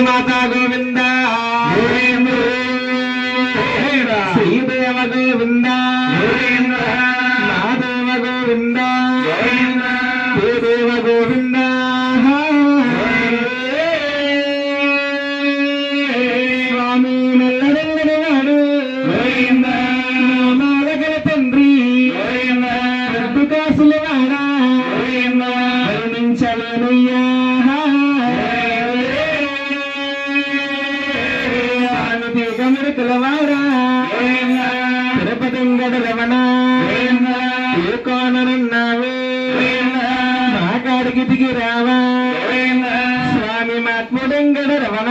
మాతా గోవింద శ్రీదేవ గోవింద మాదేవ గోవింద దేవ గోవింద స్వామి మెల్లడెల్లడి వాడు నామాలగల తండ్రి రెండు కాసుల వాడా వర్ణించలేనయ్యా తెలవారా తిరుపతింగడ రమణ ఏ కోననున్నావు మా కాడికి దిగి రావా స్వామి మాత్ముడింగడ రమణ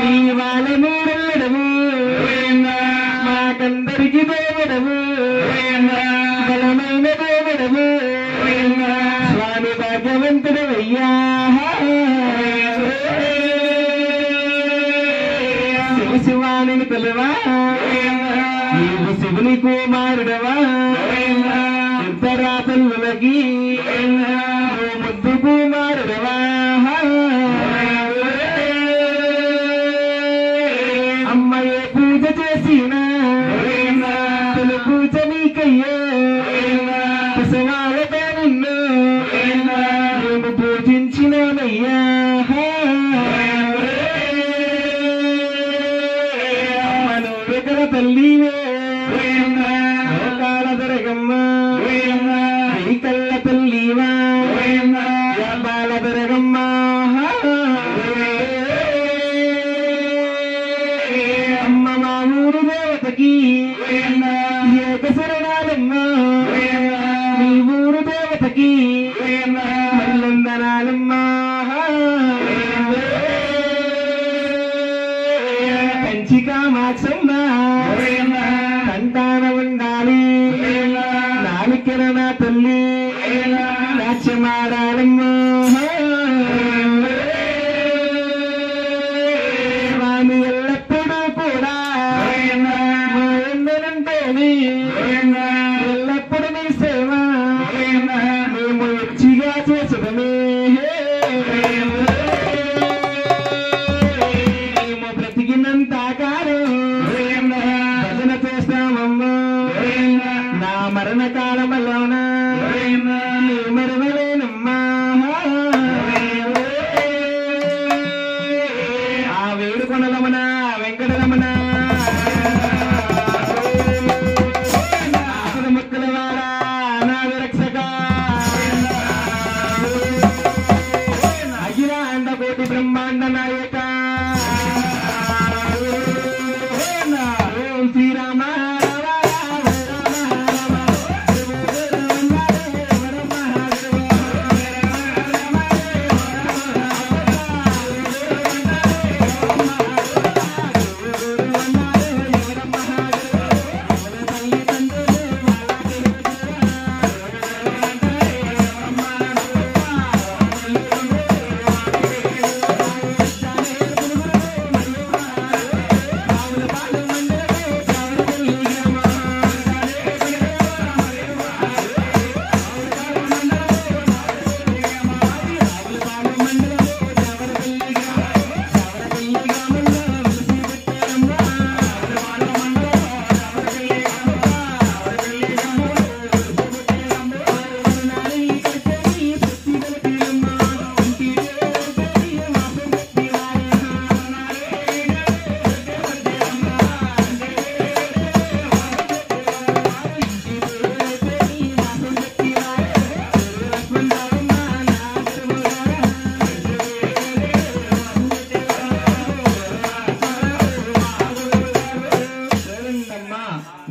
నీ వాళ్ళ మూడెల్లడము మాకందరికి దేవుడము బలమైన దేవుడము స్వామి భాగ్యవంతుడవయ్యా శివాని పిలవా నీవు శివుని కుమారుడవా ఇద్దరా పిల్లలకి ముద్దు కుమారుడవా అమ్మయ్య పూజ చేసిన తొలి పూజ నీకయ్యా కుశవాలతో నిన్ను మేము పూజించినామయ్యా తల్లివే లోకాల దొరగమ్మ నీ కళ్ళ తల్లివా బాల దొరగమ్మ అమ్మ మా ఊరు దేవతకి ఏకశరణాలమ్మ నీ ఊరు దేవతకి మల్లందనాలమ్మ కంచి కామాక్షమ్మ కంటాన ఉండాలి నాలికన నా తల్లి నాట్యమాడాలమ్మ స్వామి ఎల్లప్పుడూ కూడా ఎందనంటేని ఎల్లప్పుడు నీ సేవ మేము రుచిగా చేసడమే మేము బ్రతికినంత కాలం భజన చేస్తామమ్మా నా మరణ కాలమలోన మరవలేనమ్మా ఆ వేడుకొండలమన వెంకటరమణ ముక్కల వాడ అనాథ రక్షక అఖిలాండ కోటి బ్రహ్మాండ నాయక ఓం శ్రీరామ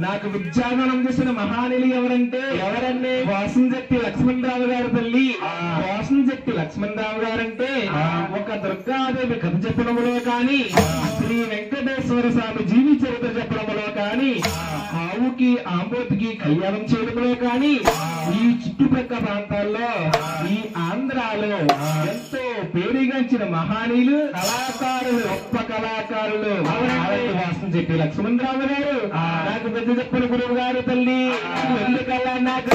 నాకు విద్యాదానం చేసిన మహానీయులు ఎవరంటే వాసంశెట్టి లక్ష్మణరావు గారి తల్లి వాసంశెట్టి లక్ష్మణరావు గారంటే ఒక దుర్గాదేవి కథ చెప్పడంలో కానీ శ్రీ వెంకటేశ్వర స్వామి జీవి చరిత్ర చెప్పడంలో కానీ ఆవుకి ఆంబోతికి కళ్యాణం చేయడంలో కానీ ఈ చుట్టుపక్కల ప్రాంతాల్లో ఈ ఆంధ్రాలో ఎంతో పేరుగాంచిన మహానీయులు కళాకారులు గొప్ప కళాకారులు వాసంశెట్టి లక్ష్మణరావు గారు నాకు పెద్ద చెప్పిన గురువు గారు తల్లి ఎందుకల్లా నాకు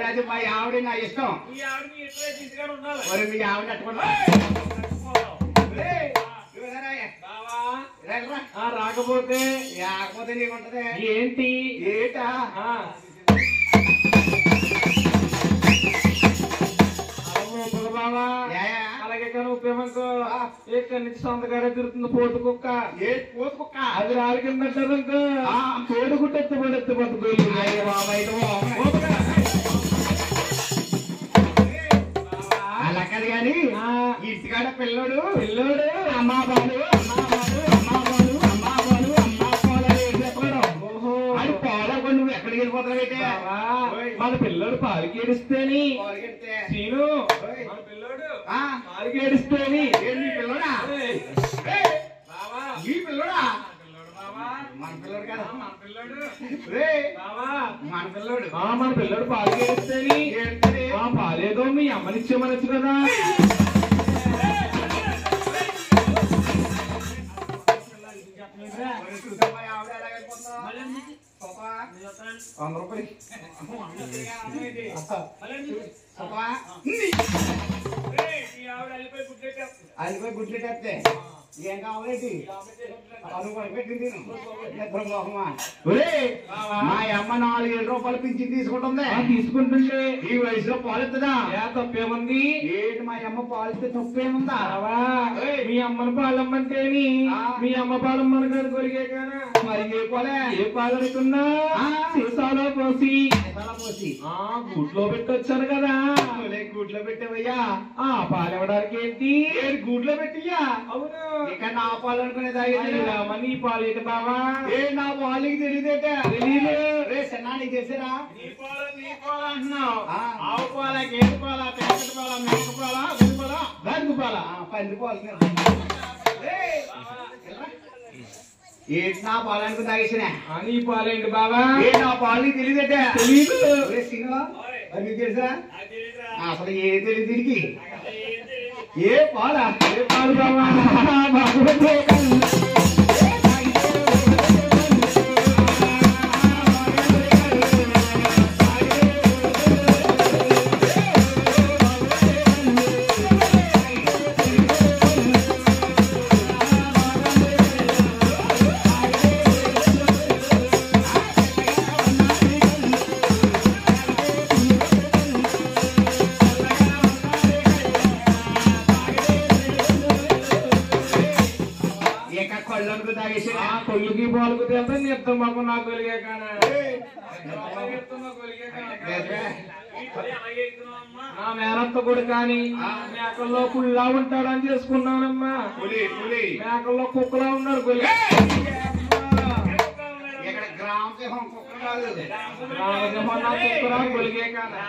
అది మా ఆవిడ నా ఇష్టం మరి మీ ఆవిడ రాకపోతే రాకపోతే నీకుంటది ఏంటి ఏటా బాబా అలాగే కానీ ఉపయోగంకో ఎక్కడి నుంచి సొంతగారే తిరుగుతుంది పోతు కుక్క పోతు కుక్క అది రాలి కింద కోడిగుట్టు ఎత్తుపడెత్తుపోతుంది అలా కాదు గాని ఇంటికాడ పిల్లోడు అమ్మా బాలు అది పాలకు నువ్వు ఎక్కడికి వెళ్ళిపోతావైతే మన పిల్లడు పాలకి ఏడిస్తేని సీను మన పిల్లడు పాలకి ఏడిస్తేని మీ పిల్లడా మీ పిల్లడా మన పిల్లడు కదా మన పిల్లడు మన పిల్లడు మన పిల్లడు పాలకి ఏడిస్తేని పాలేదో మీ అమ్మనిచ్చేమనొచ్చు కదా అల్లిపోయి గుడ్లెట్టేస్తే ఏం కావాలండి పెట్టింది మా అమ్మ 4,000 రూపాయలు పింఛన్ తీసుకుంటుంది తీసుకుంటుంటే ఈ వయసులో పాలెత్తదా తప్పేముంది ఏంటి మా అమ్మ పాలిస్తే తప్పేముందా మీ అమ్మని పాలమ్మంటేని మీ అమ్మ పాలమ్మని కాదు కొరిగే కానా మరి ఏ పాలే ఏ పాలనుకున్నా సీసాలో పోసి గూట్లో పెట్టొచ్చాను కదా గూట్లో పెట్టావయ్యా పాలు ఇవ్వడానికి ఏంటి గూట్లో పెట్టియ్యా అవును ఇక నా పాలు అనుకునేది నీ పాలు ఏంటి బావా నా పాలకి తెలియదేట తెలీదు రే సన్నా నీకు తెలిసిరా నీ పాలు అంటున్నావు ఆవు పాల గేదె పాల పేకటి పాల మేక పాల గుడి పాల దానికి పాల పంది పాలు ఏంటి నా పాలు అనుకుని తాగేసిన నీ పాలేంటి బావా నా పాలు తెలియదేట తెలీదు అది మీకు తెలుసా అసలు ఏ తెలియదు దీనికి ఏ పాలా ఏ పాలు బావా కొల్లుకి పాలకు తెలుతా నిత్తం మాకు నాకు వెలిగే కానా నా మేనత్త కూడా కానీ మేకల్లో పుల్లా ఉంటాడని చేసుకున్నానమ్మా మేకల్లో కుక్కలా ఉన్నారు కొలి కుక్కరా కొలిగే కానా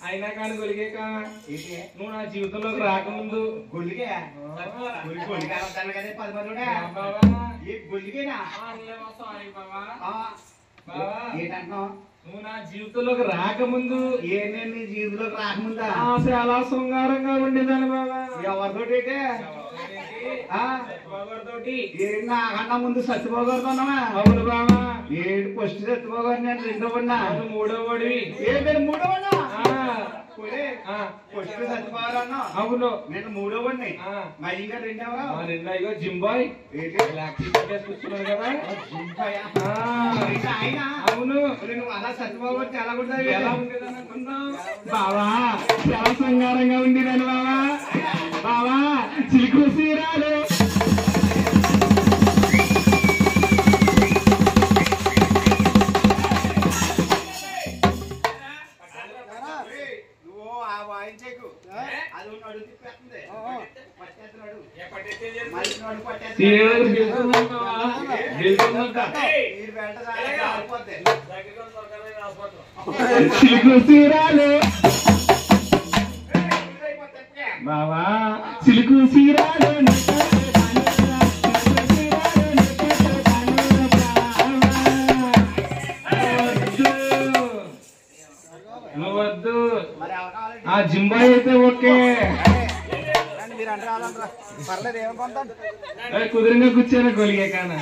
అయినా కానీ గొలిగే నువ్వు నా జీవితంలోకి రాకముందు గొల్లిగా గొల్లిగేనా ఏంటంటున్నావు నువ్వు నా జీవితంలోకి రాకముందు నేను నీ జీవితంలోకి రాకముందా చాలా శృంగారంగా ఉండేదాన్ని బాబా ఎవరితోటి నాకన్నా ముందు సత్యభోగారుతున్నావా అవును బాబా ఏడు ఫస్ట్ సత్యభోగారు నేను రెండో పడినా మూడో పడి ఏంటంటే మూడో పడినా ఫస్ట్ సత్యభోగారు అన్నా అవును నేను మూడో పడినాయి మరి ఇంకా రెండవరా రెండో జింబాయ్ కూర్చున్నాడు కదా ఆయన అవును నువ్వు అలా సత్యభోగారు ఎలా ఉంటావు ఎలా ఉండేదని అనుకున్నావు బావా చాలా శృంగారంగా ఉండేదాన్ని బావా బావా చిలుకు సీరాలు చిలుకు సీరాలు బావా చిలుకు సీరాలు జింబాయ్ అయితే ఓకే. కుదురుగా కూర్చోనా గొలిగే కానా,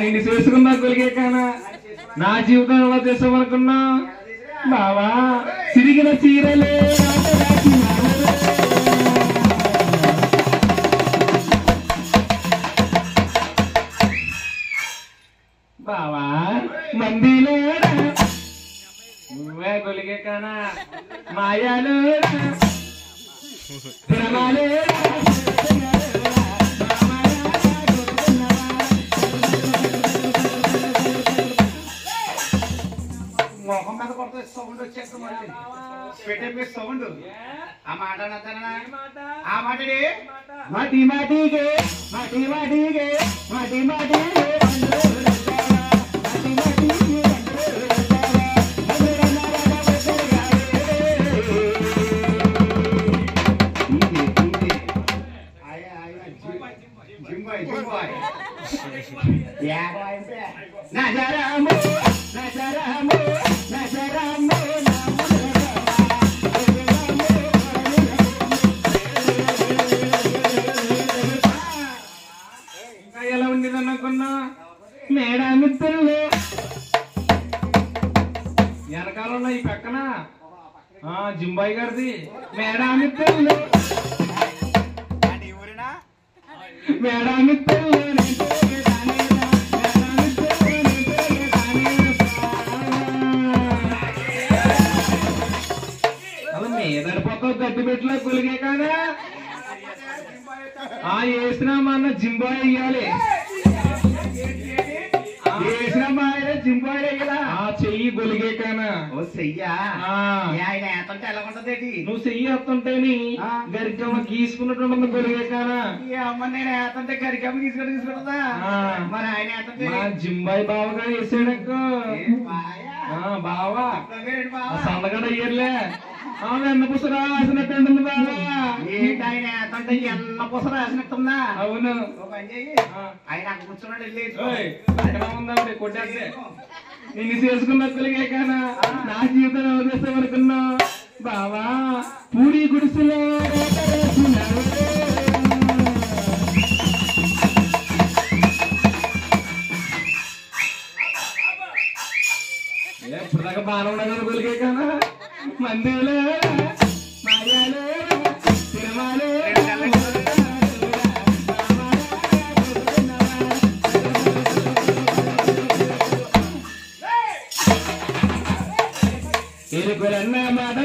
నిన్ను చేసుకున్నా గొలిగే కానా, నా జీవితం ఎలా చేసామనుకున్నా బావా. తిరిగిన చీరలే బావా, మందిలో నువ్వే గొలిగే కానా, మాయాలు మొహం మీద కొడితే సౌండ్ వచ్చేస్తాం పెట్టే సౌండ్. ఆ మాట ఆ మాట మాటి మాటిగే మాటి మాటిగే మాటి మాటిగే నజరము నజరము నజరము ఇంకా ఎలా ఉండేదని అనుకున్నా మేడా మిత్రులు వెనకాల ఉన్న ఈ పక్కన జింబాయి గారిది మేడా మిత్రులు మేడా మిత్రులు గడ్డి పెట్టిలో కొలిగే కాదా వేసినామన్న జింబాయ్ వేయాలి, వేసినామాయ జింబాయ్ వేయాలా. చెయ్యి గొలిగే కానా చెయ్యా ఆయన ఏతంటే ఎలా ఉంటది, నువ్వు చెయ్యి వస్తుంటేని గరికమ్మ గీసుకున్నట్టు గొలిగే కానా. అమ్మ నేను ఏతంటే గరికమ్మ తీసుకుంటుందా, మరి ఆయన ఏతంటే జింబాయ్ బావగా వేసాడకు బావా సన్నగడ అయ్యర్లే ఎన్న పుస రాసినట్టుంటుంది బాబా. ఏంటి ఏతంటే ఎన్న పుస రాసినట్టుందా. అవును ఆయన అక్కడ కూర్చున్నాడు ఉందా కొట్టేస్తే నిన్ను చేసుకున్న కొలిగే కానా, నా జీవితం అవదేశం అనుకున్నా బావా. పూరి గుడిసెలో ఇప్పుడు దాకా బాగా ఉండగా కొలిగే కానా, మందిలో మాయాలో సినిమాలో ఎరుకులన్న మాట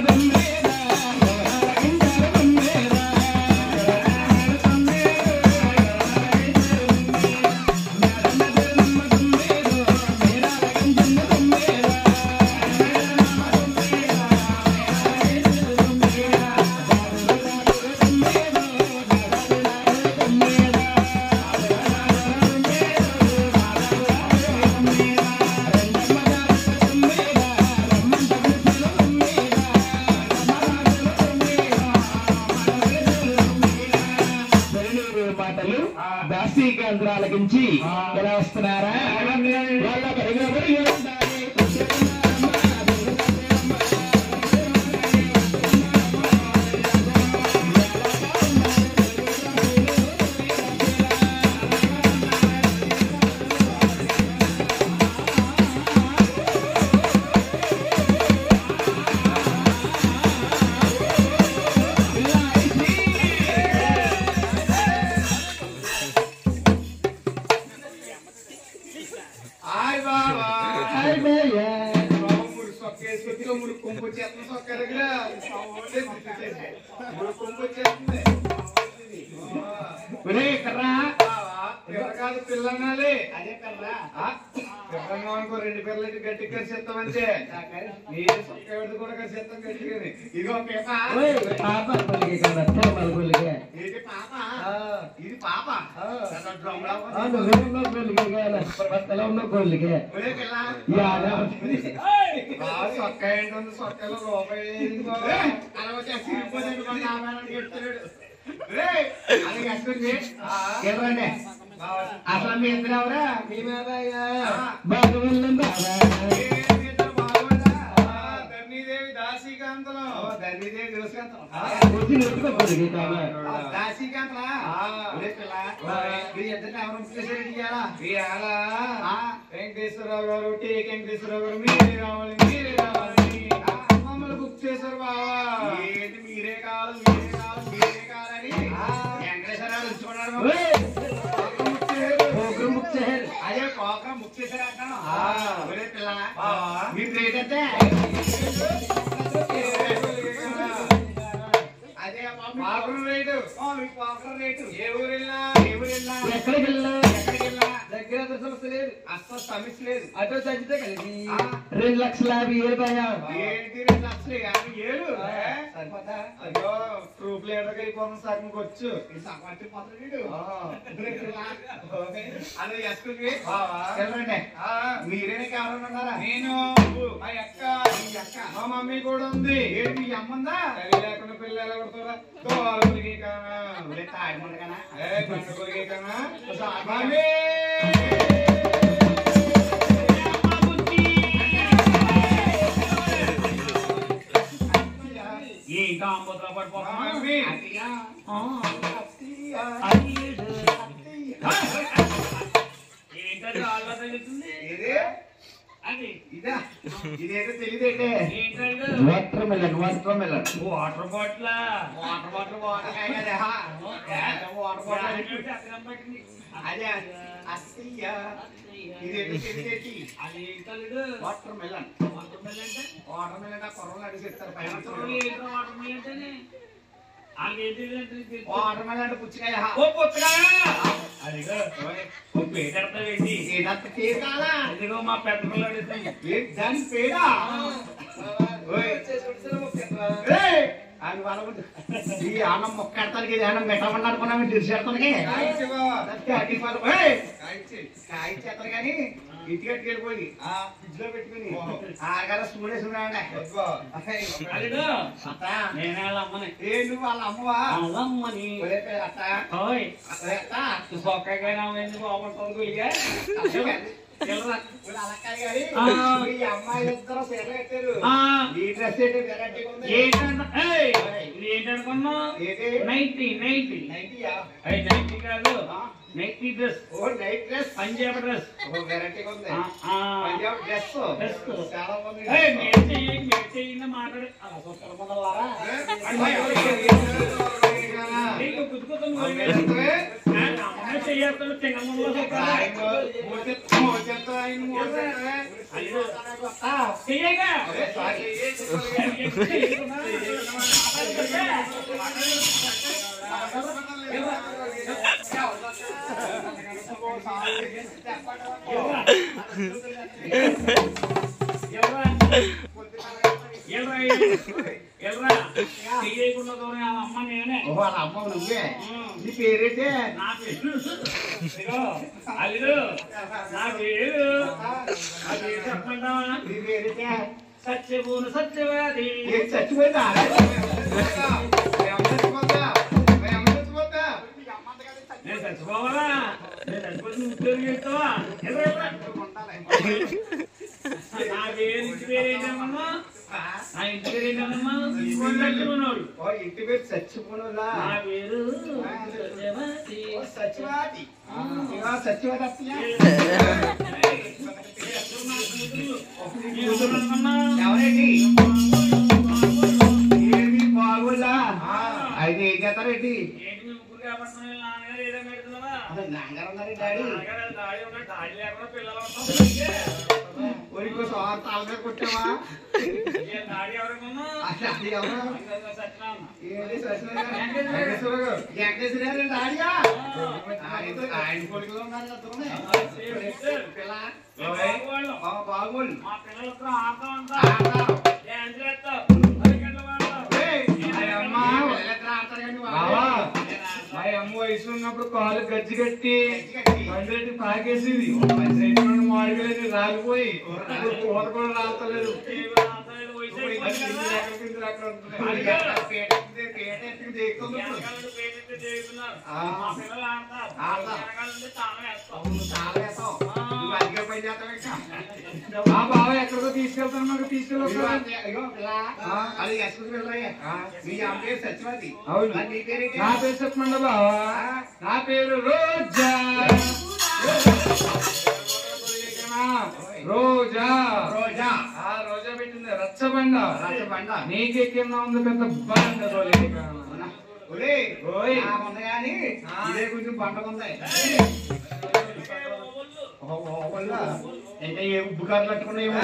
దాసీకేంద్రాలకించి ఎలా వస్తున్నారా వాళ్ళ పరిగణపడి పిల్లనాలి అదే కర్రా అనుకో, 2 పిల్లలకి గట్టి కలిసేస్తామంటే కూడా కలిసేస్తాం గట్టిగా. ఇదిగో పాప ఇది పాప సొక్క ఏంటుంది, సొక్కలో రూపాయి అసలు మీ ఇద్దరు ఎవరా, మీ ధర్నీదేవి దాసీకాంతలో ఇదే దోసుకంతం కొద్దిగా ఎత్తుకో కొలిగే కానా దాసికంతరా ఒరే పిల్ల మీ ఇద్దరిని ఎవరు ముక్కేశ్వరుడు ఇయ్యాలా ఇయ్యాలా వెంకటేశ్వరరావు గారు టీ వెంకటేశ్వరరావు గారు మీరే రావాలి మమ్మల్ని బుక్ చేశారు బావా ఏంటి మీరే కావాలి కావాలని వెంకటేశ్వరరావు ఉంచుకున్నారు అదే పోకరం బుక్ చేశారు అంటాను ఒరే పిల్ల మీరు రేట్ అంటే అదే పాకరం రేటు మీకు పాకరం రేటు ఏ ఊరు వెళ్ళినా ఎక్కడికి వెళ్ళినా దగ్గర సమస్య లేదు అసలు సమస్య లేదు అటో చచ్చితే కలిసి 2,50,000 ఏంటి 2,50,000 సరిపోతా అయ్యో ప్రూఫ్ లీడర్కి వెళ్ళిపోతాం సగంకి వచ్చు ఇది సగం పోతాడు అదే ఎస్కుకి వెళ్ళండి మీరేనే కావాలన్నారా నేను మా అక్క మా మమ్మీ కూడా ఉంది ఏంటి మీ అమ్మందా తల్లి లేకుండా పిల్లలు కొడుతారా తోలుకి కానా తాడిమండకనా పండుగకి కానా మమ్మీ ఇంకా అమ్మతో పడిపోతాం ఏంటంటే ఆళ్ళ తగ్గుతుంది అది ఇదా ఇదేదో తెలియదేంటే watermelon water bottle water water కాయగా వాటర్ బాటిల్ అదే అత్తయ్య ఇదేదో తెలియదేంటి అది ఏంటో వాటర్ మెలన్ వాటర్ మిల్ అంటే వాటర్ మెలన్ ఆ కుర్రలు అడిగి చెప్తారు పైన వాటర్ మిల్ అంటేనే వాటర్ మెలన్ అంటే పుచ్చకాయ ఓ పుచ్చకాయ అదిగో ఓ పేడెడతావేంటి ఏదంత పేరు కాదా అదిగో మా పెద్ద పిల్లడు దాని పేడా అది వాళ్ళ ఈ అన్నం మొక్కెడతానికి ఇది అన్నం పెట్టమని అనుకున్నాము తీర్చేస్తానికి కాయ చేస్తారు కానీ ఇంటికి వెళ్ళిపోయి ఫ్రిడ్జ్ లో పెట్టుకుని ఆగాల స్టూడెంట్స్ ఉన్నాయండి అదిగో నేనే వాళ్ళ అమ్మని ఏ నువ్వు వాళ్ళ అమ్మవా వాళ్ళ అమ్మని అత్త ఓయ్ అత్త సొక్కగా ఏంది బాగుంటుంది గులిగా అమ్మాయి ఇద్దరు చీరలు కట్టారు ఈ డ్రెస్ ఏంటి వెరైటీగా ఉంది ఏంటనుకున్నా ఏంటి నైటీ నైటీయా నైటీ కాదు నైటీ డ్రెస్ ఓ నైట్ డ్రెస్ పంజాబ్ డ్రెస్ ఓ వెరైటీగా ఉంది పంజాబ్ డ్రెస్ చాలా బాగుంది మాట్లాడే చెయ్యాలి తింగములో చెయ్యగా అమ్మ నేనే వాళ్ళ అమ్మ నువ్వే నీ పేరేంటే నా పేరు అల్లుడు నా పేరు అది చెప్పమంటావా నీ పేరేంటే సత్యభూమి సత్యవాది చచ్చిపోయిందా నేను చచ్చిపోవాలా నేను చచ్చిపోతే ఉద్యోగం చేస్తావా నా పేరు ఇంటి పేరు ఏంటమ్మా నా ఇంటి పేరు ఏంటమ్మా చచ్చిపోయినట్టున్నాడు ఇంటి పేరు చచ్చిపోనులా నా పేరు సచివాది సచివాది ఎవరేంటి ఏమి బాగులా అయితే ఏం చేస్తారేంటి నాన్నగారు ఉన్నారు డాడీ ఊరికోసం తాళగా కొట్టావా వెంకటేశ్వర డాడీయా ఆయన కొడుకులో ఉన్నారు బాగోళ్ళు మా పిల్లలతో ఆడతా మా అమ్మ వయసు ఉన్నప్పుడు కాలు గజ్జి కట్టి పండుగ పాకేసింది మాడిగలేదు రాలిపోయి కూర కూడా రాలతలేదు చాలా ఆ బావ ఎక్కడికో తీసుకెళ్తాను మనకు తీసుకెళ్ళి అవును నా పేరు చెప్పమండి బావా నా పేరు రోజా రోజా రోజా రోజా పెట్టింది రచ్చబండ రచ్చబండ నీకెక్కిందా ఉంది పెద్ద బండ ఇదే కొంచెం పండుగ ఇంకా ఏ ఉప్పు కార్లు కట్టుకున్నాయేమో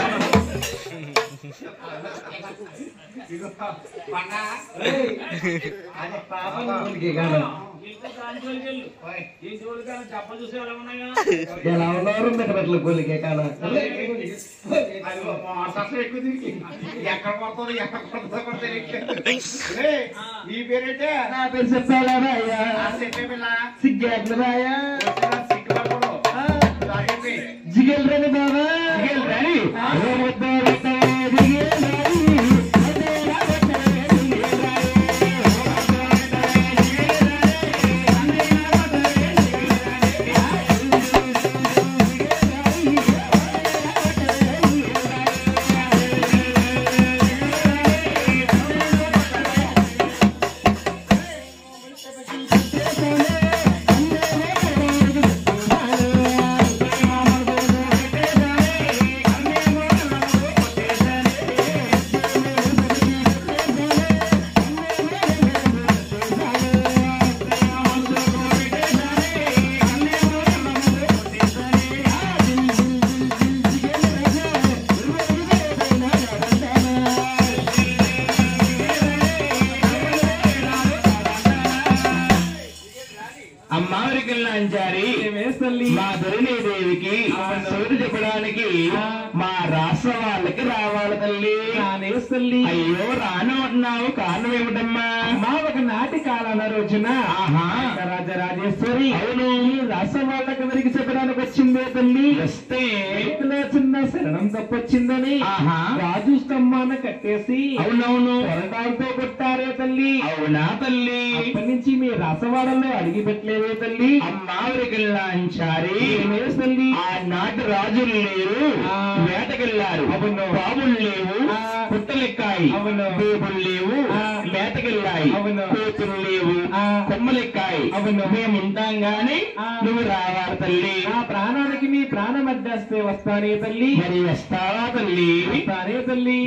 ఎలా ఉన్నారు మెట్టబెట్టలు గోలికే కాడ ఎక్కువ తిరిగి ఎక్కడ పడుతుంది ఎక్కడ పడుతుంది ఈ పేరేంటే నా పేరు చెప్పాలా చెప్పే పిల్ల సిగ్గేట్లరాయా సిగ్గు జిగేల్ రాని బాబా జిగేల్ రాని మా ధరణీదేవికి సోది చెప్పడానికి మా రాష్ట్ర వాళ్ళకి రావాలి తల్లి తల్లి అయ్యో రాను అన్నావు కారణం ఏమిటమ్మా మా ఒక నాటి కాలాల రోజున రాజరాజేశ్వరి అవును రాష్ట్ర వాళ్ళకి చెప్పడానికి వచ్చిందే తల్లి వస్తే చిన్న శరణం తప్పొచ్చిందని రాజు స్తంభాన కట్టేసి అవునవును కొరటాలతో కొట్టారే తల్లి అవునా తల్లి అప్పటి నుంచి మీ రాసవాడల్లో అడిగి పెట్టలేదే తల్లి అమ్మావరికెళ్ళాంచారి తల్లి ఆ నాటి రాజులు లేరు వేటకెళ్ళారు అవును బాబులు లేవు పుట్టలెక్కాయి అవును బేబులు లేవు వేటకెళ్ళాయి అవును కోతులు లేవు కొమ్మలెక్కాయి అవును మేము ఉంటాం గాని నువ్వు రావాలి తల్లి ఆ ప్రాణానికి మీ ప్రాణం అడ్డేస్తే వస్తానే తల్లి మరి వస్తావా తల్లి వస్తానే తల్లి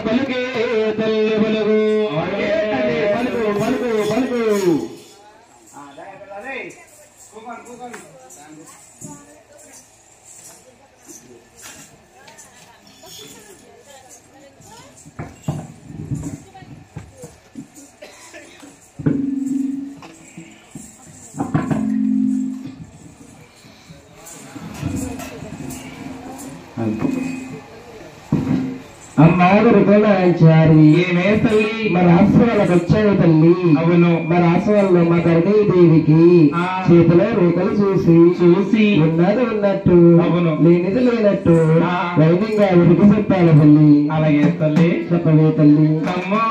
పలుకే తల్లి బలుగు పలుకు పలుకు అమ్మాగారు కూడా చారి ఏమే తల్లి మరి ఆశ్రమాలకు వచ్చావు తల్లి. అవును మరి ఆశ్రమంలో మా దేవికి చేతిలో రేఖలు చూసి ఉన్నది ఉన్నట్టు అవును లేనిది లేనట్టు వైద్యంగా విడికి చెప్పాలి తల్లి. అలాగే తల్లి చెప్పవే తల్లి. అమ్మా